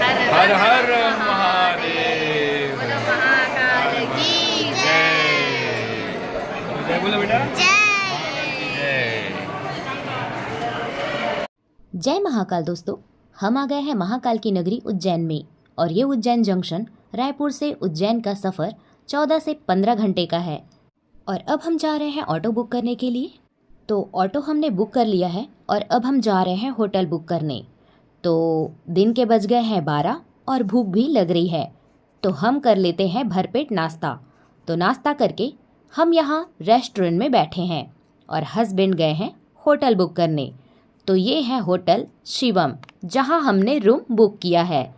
हर हर महादेव। बोलो महाकाल की जय। जय बोलो बेटा। जय महाकाल। दोस्तों, हम आ गए हैं महाकाल की नगरी उज्जैन में, और ये उज्जैन जंक्शन रायपुर से उज्जैन का सफ़र 14 से 15 घंटे का है। और अब हम जा रहे हैं ऑटो बुक करने के लिए। तो ऑटो हमने बुक कर लिया है और अब हम जा रहे हैं होटल बुक करने। तो दिन के बज गए हैं 12 और भूख भी लग रही है, तो हम कर लेते हैं भरपेट नाश्ता। तो नाश्ता करके हम यहाँ रेस्टोरेंट में बैठे हैं और हस्बैंड गए हैं होटल बुक करने। तो ये है होटल शिवम, जहाँ हमने रूम बुक किया है।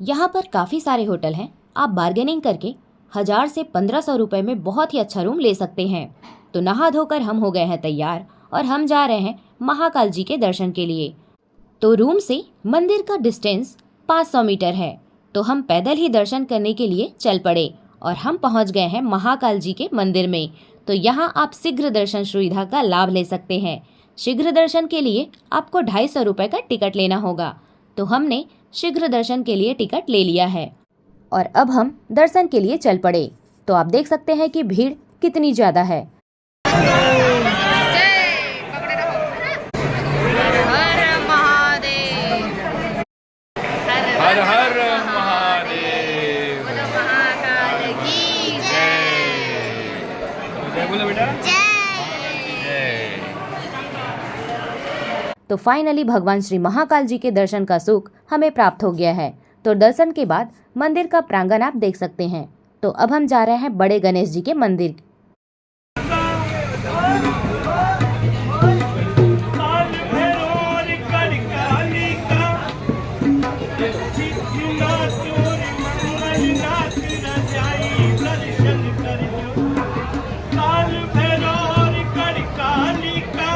यहाँ पर काफ़ी सारे होटल हैं, आप बार्गेनिंग करके 1000 से 1500 रुपये में बहुत ही अच्छा रूम ले सकते हैं। तो नहा धोकर हम हो गए हैं तैयार और हम जा रहे हैं महाकाल जी के दर्शन के लिए। तो रूम से मंदिर का डिस्टेंस 500 मीटर है, तो हम पैदल ही दर्शन करने के लिए चल पड़े और हम पहुंच गए हैं महाकाल जी के मंदिर में। तो यहाँ आप शीघ्र दर्शन सुविधा का लाभ ले सकते हैं। शीघ्र दर्शन के लिए आपको 250 रुपये का टिकट लेना होगा। तो हमने शीघ्र दर्शन के लिए टिकट ले लिया है और अब हम दर्शन के लिए चल पड़े। तो आप देख सकते हैं कि भीड़ कितनी ज़्यादा है। हर हर महादेव। बोलो महाकाल की जय। जय बोलो बेटा। जय। तो फाइनली भगवान श्री महाकाल जी के दर्शन का सुख हमें प्राप्त हो गया है। तो दर्शन के बाद मंदिर का प्रांगण आप देख सकते हैं। तो अब हम जा रहे हैं बड़े गणेश जी के मंदिर।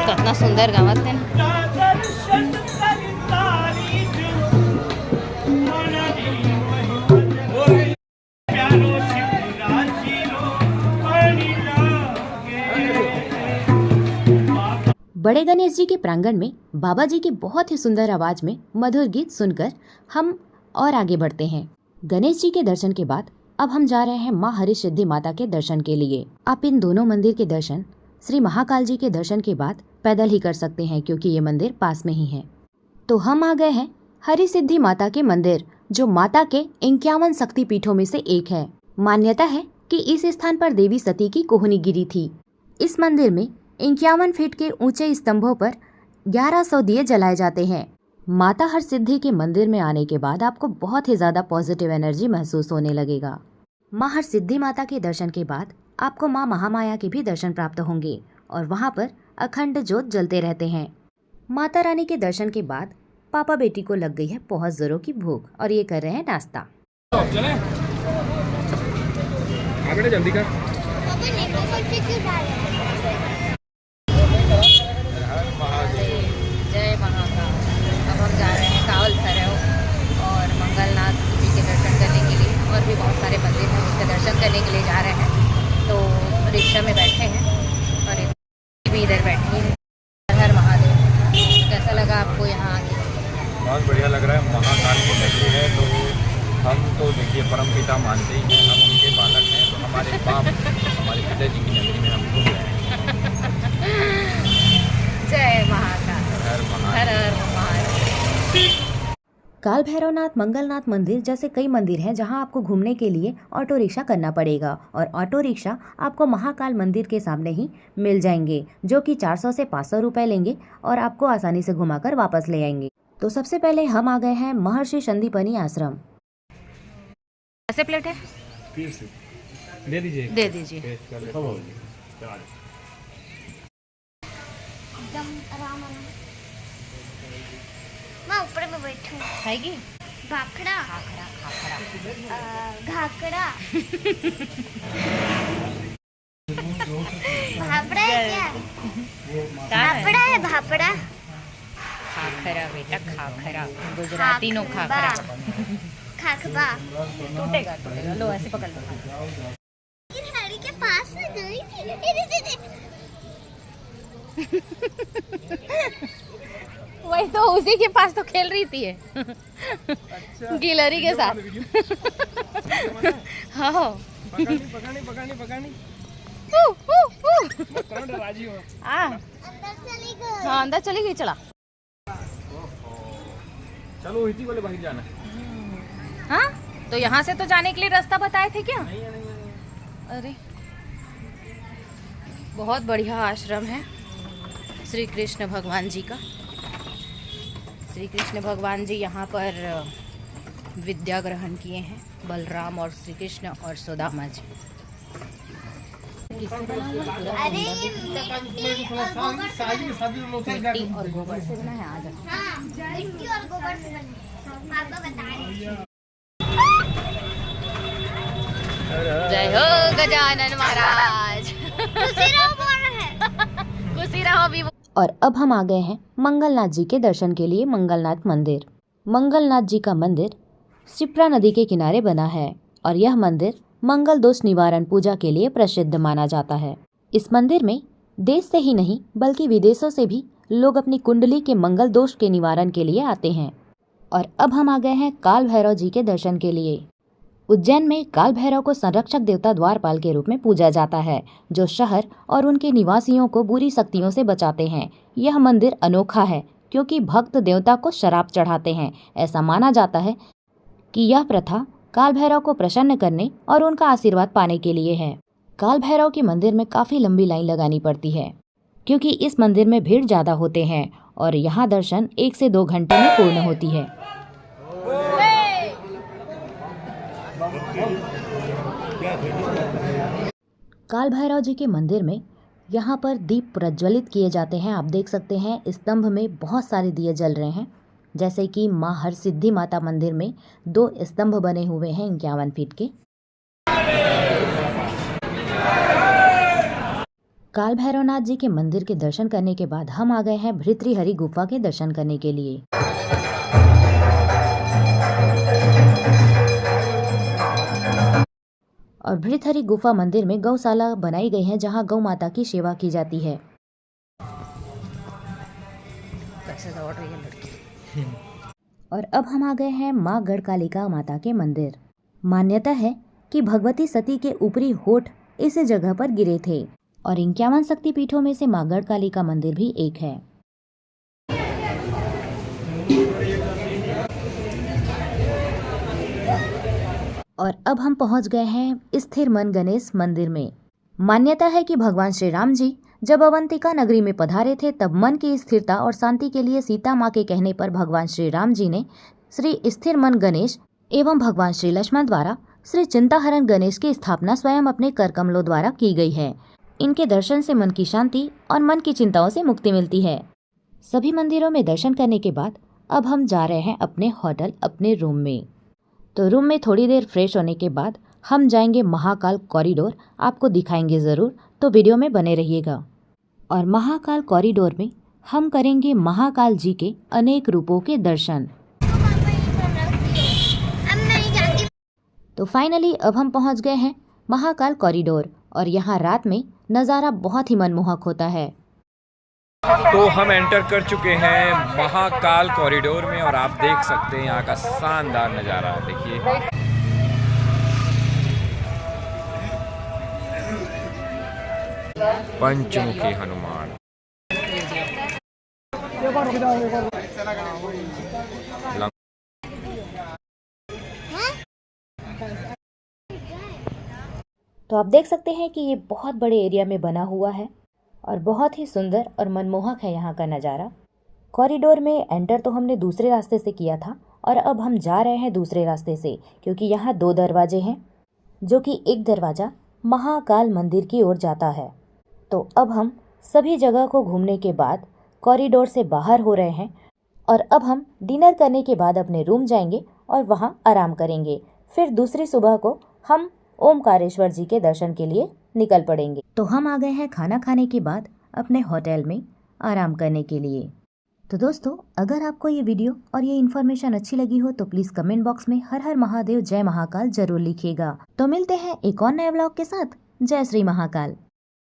कितना सुंदर गावत है ना। बड़े गणेश जी के प्रांगण में बाबा जी की बहुत ही सुंदर आवाज में मधुर गीत सुनकर हम और आगे बढ़ते हैं। गणेश जी के दर्शन के बाद अब हम जा रहे हैं माँ हरिसिद्धि माता के दर्शन के लिए। आप इन दोनों मंदिर के दर्शन श्री महाकाल जी के दर्शन के बाद पैदल ही कर सकते हैं, क्योंकि ये मंदिर पास में ही है। तो हम आ गए हैं हरिसिद्धि माता के मंदिर, जो माता के 51 शक्तिपीठों में से एक है। मान्यता है कि इस स्थान पर देवी सती की कोहनी गिरी थी। इस मंदिर में 51 फीट के ऊंचे स्तंभों पर 1100 दिए जलाए जाते हैं। माता हरसिद्धि के मंदिर में आने के बाद आपको बहुत ही ज्यादा पॉजिटिव एनर्जी महसूस होने लगेगा। माँ हरसिद्धि माता के दर्शन के बाद आपको माँ महामाया के भी दर्शन प्राप्त होंगे और वहाँ पर अखंड ज्योत जलते रहते हैं। माता रानी के दर्शन के बाद पापा बेटी को लग गई है बहुत जोरों की भूख और ये कर रहे हैं नाश्ता। जल्दी कर। जय महाकाल। अब हम जा रहे हैं कावल भैरव और मंगलनाथ जी के दर्शन करने के लिए, और भी बहुत सारे मंदिर हैं उसके दर्शन करने के लिए जा रहे हैं। तो रिक्शा में बैठे हैं और एक भी इधर बैठी है। हर हर महादेव। कैसा लगा आपको यहाँ आके? बहुत बढ़िया लग रहा है। महाकाल की नगरी है, तो हम तो देखिए परम पिता मानते ही हैं, हम उनके बालक हैं। तो हमारे बाप हमारे पिताजी की नगरी में हम घूम रहे हैं। जय महाकाल। हर हर हर महादेव। काल भैरवनाथ मंगलनाथ मंदिर जैसे कई मंदिर हैं जहां आपको घूमने के लिए ऑटो रिक्शा करना पड़ेगा, और ऑटो रिक्शा आपको महाकाल मंदिर के सामने ही मिल जाएंगे, जो कि 400 से 500 रुपये लेंगे और आपको आसानी से घुमाकर वापस ले आएंगे। तो सबसे पहले हम आ गए हैं महर्षि संदीपनी आश्रम। कैसे प्लेट है? दे दीजिए। दे दीजिए। एकदम आराम मैं ऊपर में बैठूं। खाएगी? भाखड़ा खाखरा खाखरा। घाकड़ा भापड़ा है क्या? भापड़ा है भापड़ा। खाखरा बेटा खाखरा, गुजराती नो खाखरा। खाखबा टूटेगा टूटेगा। लो ऐसे पकड़ लो। ये साड़ी के पास में गई थी। वही तो, उसी के पास तो खेल रही थी ये। अच्छा। गिलहरी के साथ। हाँ पकड़नी। राजी हो। हाँ, अंदर चली गई। चला। चलो इसी वाले बाहर जाना। हाँ, तो यहाँ से तो जाने के लिए रास्ता बताए थे क्या? नहीं। अरे बहुत बढ़िया आश्रम है श्री कृष्ण भगवान जी का। श्री कृष्ण भगवान जी यहाँ पर विद्या ग्रहण किए हैं, बलराम और श्री कृष्ण और सुदामा जी। मिट्टी और गोबर से बना है। आज मिट्टी और गोबर से बने। पापा बता रहे हैं। जय हो गजानन महाराज। खुशी रहो भी। और अब हम आ गए हैं मंगलनाथ जी के दर्शन के लिए मंगलनाथ मंदिर। मंगलनाथ जी का मंदिर शिप्रा नदी के किनारे बना है और यह मंदिर मंगल दोष निवारण पूजा के लिए प्रसिद्ध माना जाता है। इस मंदिर में देश से ही नहीं बल्कि विदेशों से भी लोग अपनी कुंडली के मंगल दोष के निवारण के लिए आते हैं। और अब हम आ गए हैं काल भैरव जी के दर्शन के लिए। उज्जैन में काल भैरव को संरक्षक देवता द्वारपाल के रूप में पूजा जाता है, जो शहर और उनके निवासियों को बुरी शक्तियों से बचाते हैं। यह मंदिर अनोखा है क्योंकि भक्त देवता को शराब चढ़ाते हैं। ऐसा माना जाता है कि यह प्रथा काल भैरव को प्रसन्न करने और उनका आशीर्वाद पाने के लिए है। काल भैरव के मंदिर में काफी लंबी लाइन लगानी पड़ती है क्योंकि इस मंदिर में भीड़ ज्यादा होते हैं और यहाँ दर्शन 1 से 2 घंटे में पूर्ण होती है। काल भैरव जी के मंदिर में यहाँ पर दीप प्रज्वलित किए जाते हैं। आप देख सकते हैं स्तंभ में बहुत सारे दिए जल रहे हैं, जैसे कि माँ हरसिद्धि माता मंदिर में 2 स्तंभ बने हुए हैं 51 फीट के। काल भैरवनाथ जी के मंदिर के दर्शन करने के बाद हम आ गए हैं भृतृहरि गुफा के दर्शन करने के लिए। और भृतहरि गुफा मंदिर में गौशाला बनाई गई है जहां गौ माता की सेवा की जाती है। और अब हम आ गए हैं मां गढ़कालिका माता के मंदिर। मान्यता है कि भगवती सती के ऊपरी होठ इस जगह पर गिरे थे और 51 शक्तिपीठों में से मां गढ़कालिका मंदिर भी एक है। और अब हम पहुंच गए हैं स्थिर मन गणेश मंदिर में। मान्यता है कि भगवान श्री राम जी जब अवंतिका नगरी में पधारे थे तब मन की स्थिरता और शांति के लिए सीता माँ के कहने पर भगवान श्री राम जी ने श्री स्थिर मन गणेश एवं भगवान श्री लक्ष्मण द्वारा श्री चिंताहरण गणेश की स्थापना स्वयं अपने कर कमलों द्वारा की गई है। इनके दर्शन से मन की शांति और मन की चिंताओं से मुक्ति मिलती है। सभी मंदिरों में दर्शन करने के बाद अब हम जा रहे हैं अपने होटल, अपने रूम में। तो रूम में थोड़ी देर फ्रेश होने के बाद हम जाएंगे महाकाल कॉरिडोर, आपको दिखाएंगे ज़रूर, तो वीडियो में बने रहिएगा। और महाकाल कॉरिडोर में हम करेंगे महाकाल जी के अनेक रूपों के दर्शन। तो फाइनली अब हम पहुंच गए हैं महाकाल कॉरिडोर और यहाँ रात में नज़ारा बहुत ही मनमोहक होता है। तो हम एंटर कर चुके हैं महाकाल कॉरिडोर में और आप देख सकते हैं यहाँ का शानदार नज़ारा। देखिए पंचमुखी हनुमान। तो आप देख सकते हैं कि ये बहुत बड़े एरिया में बना हुआ है और बहुत ही सुंदर और मनमोहक है यहाँ का नज़ारा। कॉरिडोर में एंटर तो हमने दूसरे रास्ते से किया था और अब हम जा रहे हैं दूसरे रास्ते से, क्योंकि यहाँ 2 दरवाजे हैं, जो कि एक दरवाज़ा महाकाल मंदिर की ओर जाता है। तो अब हम सभी जगह को घूमने के बाद कॉरिडोर से बाहर हो रहे हैं और अब हम डिनर करने के बाद अपने रूम जाएंगे और वहाँ आराम करेंगे। फिर दूसरी सुबह को हम ओमकारेश्वर जी के दर्शन के लिए निकल पड़ेंगे। तो हम आ गए हैं खाना खाने के बाद अपने होटल में आराम करने के लिए। तो दोस्तों, अगर आपको ये वीडियो और ये इन्फॉर्मेशन अच्छी लगी हो तो प्लीज़ कमेंट बॉक्स में हर हर महादेव जय महाकाल जरूर लिखिएगा। तो मिलते हैं एक और नए व्लॉग के साथ। जय श्री महाकाल।